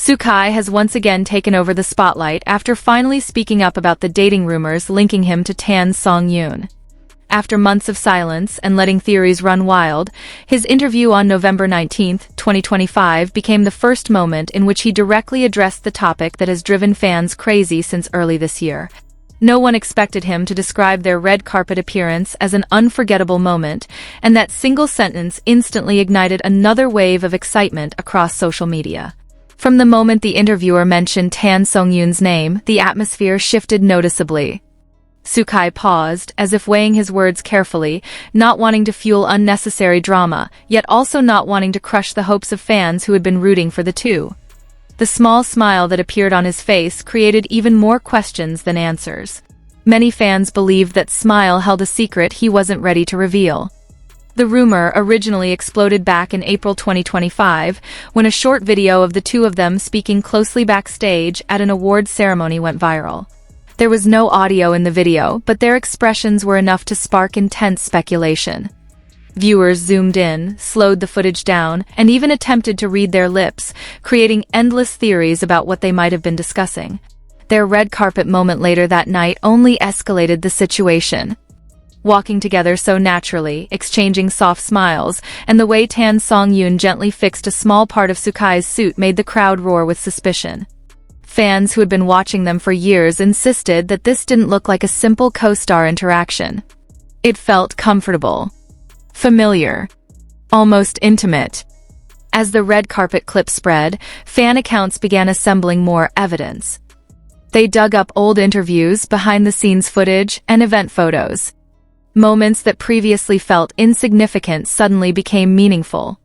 Xukai has once again taken over the spotlight after finally speaking up about the dating rumors linking him to Tan Songyun. After months of silence and letting theories run wild, his interview on November 19, 2025 became the first moment in which he directly addressed the topic that has driven fans crazy since early this year. No one expected him to describe their red carpet appearance as an unforgettable moment, and that single sentence instantly ignited another wave of excitement across social media. From the moment the interviewer mentioned Tan Songyun's name, the atmosphere shifted noticeably. Xukai paused, as if weighing his words carefully, not wanting to fuel unnecessary drama, yet also not wanting to crush the hopes of fans who had been rooting for the two. The small smile that appeared on his face created even more questions than answers. Many fans believed that smile held a secret he wasn't ready to reveal. The rumor originally exploded back in April 2025, when a short video of the two of them speaking closely backstage at an awards ceremony went viral. There was no audio in the video, but their expressions were enough to spark intense speculation. Viewers zoomed in, slowed the footage down, and even attempted to read their lips, creating endless theories about what they might have been discussing. Their red carpet moment later that night only escalated the situation. Walking together so naturally, exchanging soft smiles, and the way Tan Songyun gently fixed a small part of Xukai's suit made the crowd roar with suspicion. Fans who had been watching them for years insisted that this didn't look like a simple co-star interaction. It felt comfortable, familiar, almost intimate. As the red carpet clip spread, fan accounts began assembling more evidence. They dug up old interviews, behind-the-scenes footage, and event photos. Moments that previously felt insignificant suddenly became meaningful.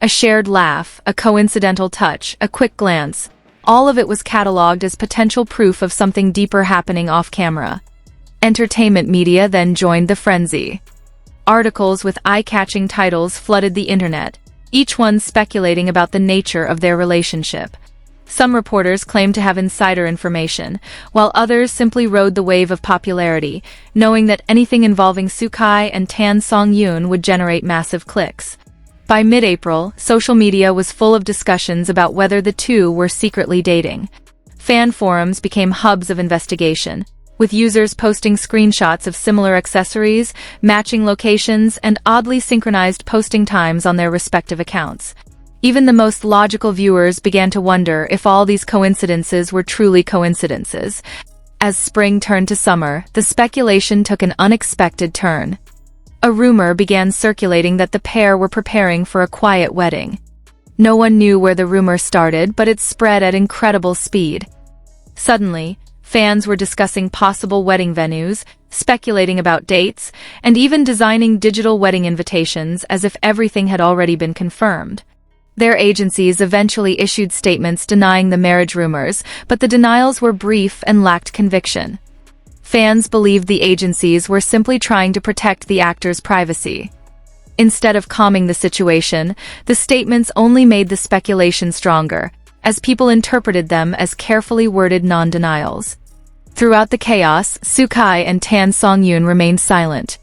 A shared laugh, a coincidental touch, a quick glance. All of it was catalogued as potential proof of something deeper happening off-camera. Entertainment media then joined the frenzy. Articles with eye-catching titles flooded the internet, each one speculating about the nature of their relationship. Some reporters claimed to have insider information, while others simply rode the wave of popularity, knowing that anything involving Xukai and Tan Songyun would generate massive clicks. By mid-April, social media was full of discussions about whether the two were secretly dating. Fan forums became hubs of investigation, with users posting screenshots of similar accessories, matching locations, and oddly synchronized posting times on their respective accounts. Even the most logical viewers began to wonder if all these coincidences were truly coincidences. As spring turned to summer, the speculation took an unexpected turn. A rumor began circulating that the pair were preparing for a quiet wedding. No one knew where the rumor started, but it spread at incredible speed. Suddenly, fans were discussing possible wedding venues, speculating about dates, and even designing digital wedding invitations as if everything had already been confirmed. Their agencies eventually issued statements denying the marriage rumors, but the denials were brief and lacked conviction. Fans believed the agencies were simply trying to protect the actors' privacy. Instead of calming the situation, the statements only made the speculation stronger, as people interpreted them as carefully worded non-denials. Throughout the chaos, Xukai and Tan Songyun remained silent.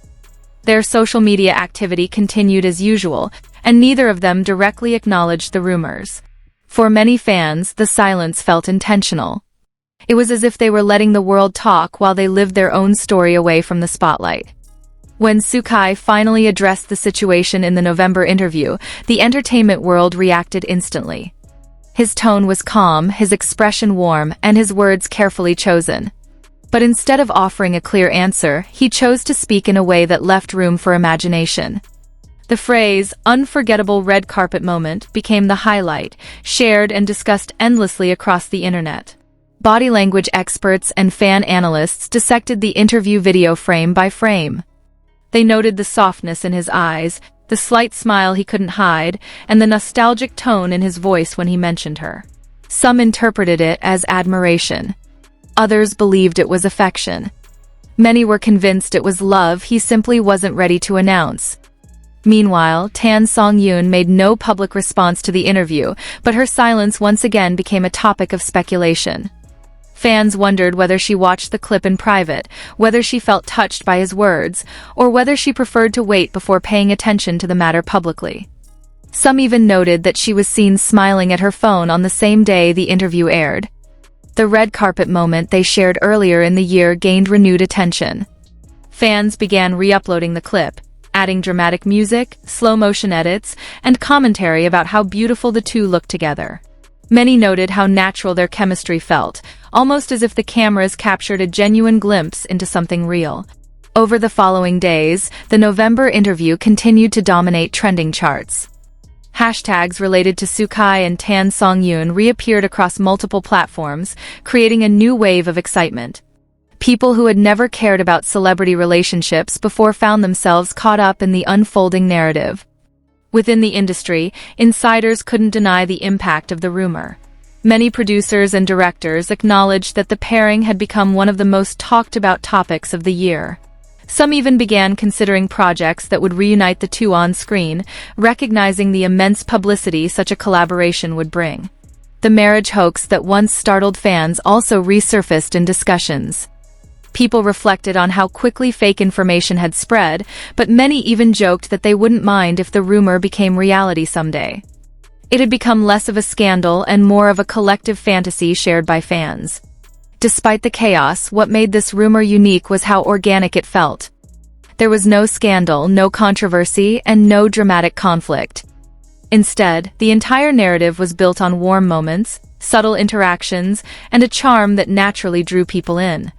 Their social media activity continued as usual, and neither of them directly acknowledged the rumors. For many fans, the silence felt intentional. It was as if they were letting the world talk while they lived their own story away from the spotlight. When Xukai finally addressed the situation in the November interview, the entertainment world reacted instantly. His tone was calm, his expression warm, and his words carefully chosen. But instead of offering a clear answer, he chose to speak in a way that left room for imagination. The phrase, "unforgettable red carpet moment," became the highlight, shared and discussed endlessly across the internet. Body language experts and fan analysts dissected the interview video frame by frame. They noted the softness in his eyes, the slight smile he couldn't hide, and the nostalgic tone in his voice when he mentioned her. Some interpreted it as admiration. Others believed it was affection. Many were convinced it was love he simply wasn't ready to announce. Meanwhile, Tan Songyun made no public response to the interview, but her silence once again became a topic of speculation. Fans wondered whether she watched the clip in private, whether she felt touched by his words, or whether she preferred to wait before paying attention to the matter publicly. Some even noted that she was seen smiling at her phone on the same day the interview aired. The red carpet moment they shared earlier in the year gained renewed attention. Fans began re-uploading the clip, adding dramatic music, slow-motion edits, and commentary about how beautiful the two looked together. Many noted how natural their chemistry felt, almost as if the cameras captured a genuine glimpse into something real. Over the following days, the November interview continued to dominate trending charts. Hashtags related to Xukai and Tan Songyun reappeared across multiple platforms, creating a new wave of excitement. People who had never cared about celebrity relationships before found themselves caught up in the unfolding narrative. Within the industry, insiders couldn't deny the impact of the rumor. Many producers and directors acknowledged that the pairing had become one of the most talked-about topics of the year. Some even began considering projects that would reunite the two on screen, recognizing the immense publicity such a collaboration would bring. The marriage hoax that once startled fans also resurfaced in discussions. People reflected on how quickly fake information had spread, but many even joked that they wouldn't mind if the rumor became reality someday. It had become less of a scandal and more of a collective fantasy shared by fans. Despite the chaos, what made this rumor unique was how organic it felt. There was no scandal, no controversy, and no dramatic conflict. Instead, the entire narrative was built on warm moments, subtle interactions, and a charm that naturally drew people in.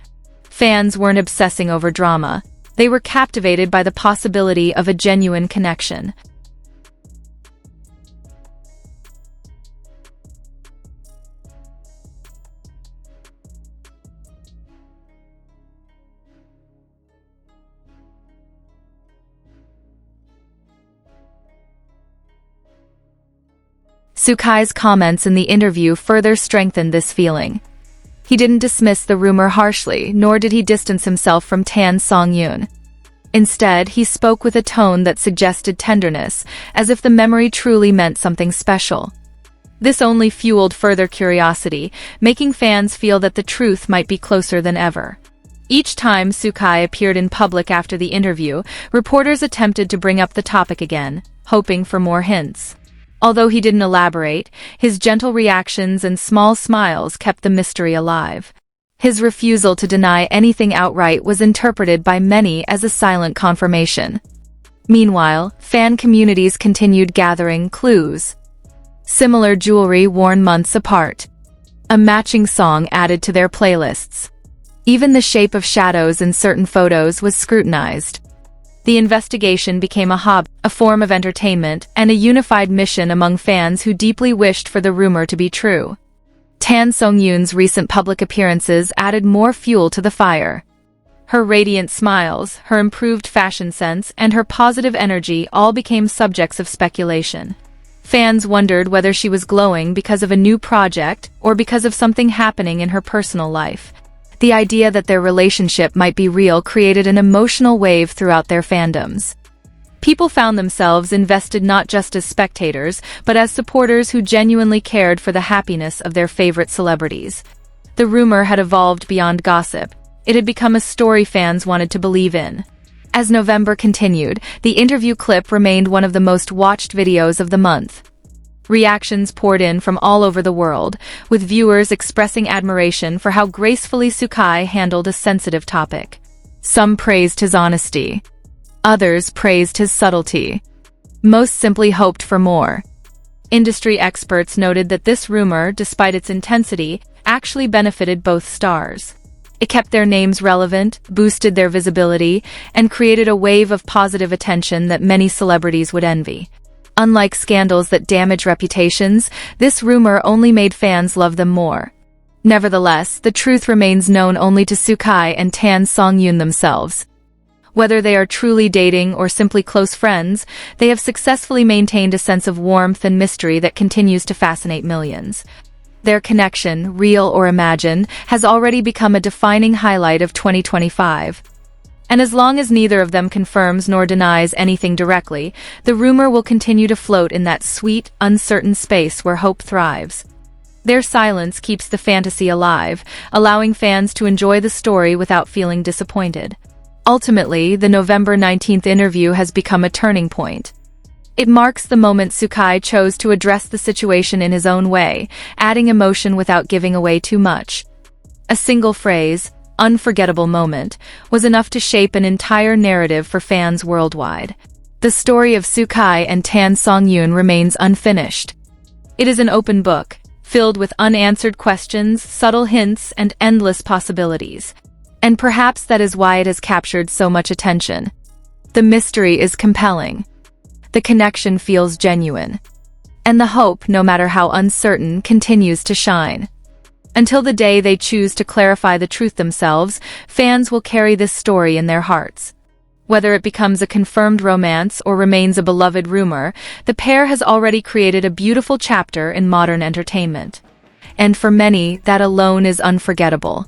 Fans weren't obsessing over drama. They were captivated by the possibility of a genuine connection. Xukai's comments in the interview further strengthened this feeling. He didn't dismiss the rumor harshly, nor did he distance himself from Tan Songyun. Instead, he spoke with a tone that suggested tenderness, as if the memory truly meant something special. This only fueled further curiosity, making fans feel that the truth might be closer than ever. Each time Xukai appeared in public after the interview, reporters attempted to bring up the topic again, hoping for more hints. Although he didn't elaborate, his gentle reactions and small smiles kept the mystery alive. His refusal to deny anything outright was interpreted by many as a silent confirmation. Meanwhile, fan communities continued gathering clues. Similar jewelry worn months apart. A matching song added to their playlists. Even the shape of shadows in certain photos was scrutinized. The investigation became a hobby, a form of entertainment, and a unified mission among fans who deeply wished for the rumor to be true. Tan Songyun's recent public appearances added more fuel to the fire. Her radiant smiles, her improved fashion sense, and her positive energy all became subjects of speculation. Fans wondered whether she was glowing because of a new project or because of something happening in her personal life. The idea that their relationship might be real created an emotional wave throughout their fandoms. People found themselves invested not just as spectators, but as supporters who genuinely cared for the happiness of their favorite celebrities. The rumor had evolved beyond gossip. It had become a story fans wanted to believe in. As November continued, the interview clip remained one of the most watched videos of the month. Reactions poured in from all over the world, with viewers expressing admiration for how gracefully Xukai handled a sensitive topic. Some praised his honesty. Others praised his subtlety. Most simply hoped for more. Industry experts noted that this rumor, despite its intensity, actually benefited both stars. It kept their names relevant, boosted their visibility, and created a wave of positive attention that many celebrities would envy. Unlike scandals that damage reputations, this rumor only made fans love them more. Nevertheless, the truth remains known only to Xukai and Tan Songyun themselves. Whether they are truly dating or simply close friends, they have successfully maintained a sense of warmth and mystery that continues to fascinate millions. Their connection, real or imagined, has already become a defining highlight of 2025. And as long as neither of them confirms nor denies anything directly, the rumor will continue to float in that sweet, uncertain space where hope thrives. Their silence keeps the fantasy alive, allowing fans to enjoy the story without feeling disappointed. Ultimately, the November 19th interview has become a turning point. It marks the moment Xukai chose to address the situation in his own way, adding emotion without giving away too much. A single phrase, "unforgettable moment," was enough to shape an entire narrative for fans worldwide. The story of Xukai and Tan Songyun remains unfinished. It is an open book, filled with unanswered questions, subtle hints, and endless possibilities. And perhaps that is why it has captured so much attention. The mystery is compelling. The connection feels genuine. And the hope, no matter how uncertain, continues to shine. Until the day they choose to clarify the truth themselves, fans will carry this story in their hearts. Whether it becomes a confirmed romance or remains a beloved rumor, the pair has already created a beautiful chapter in modern entertainment. And for many, that alone is unforgettable.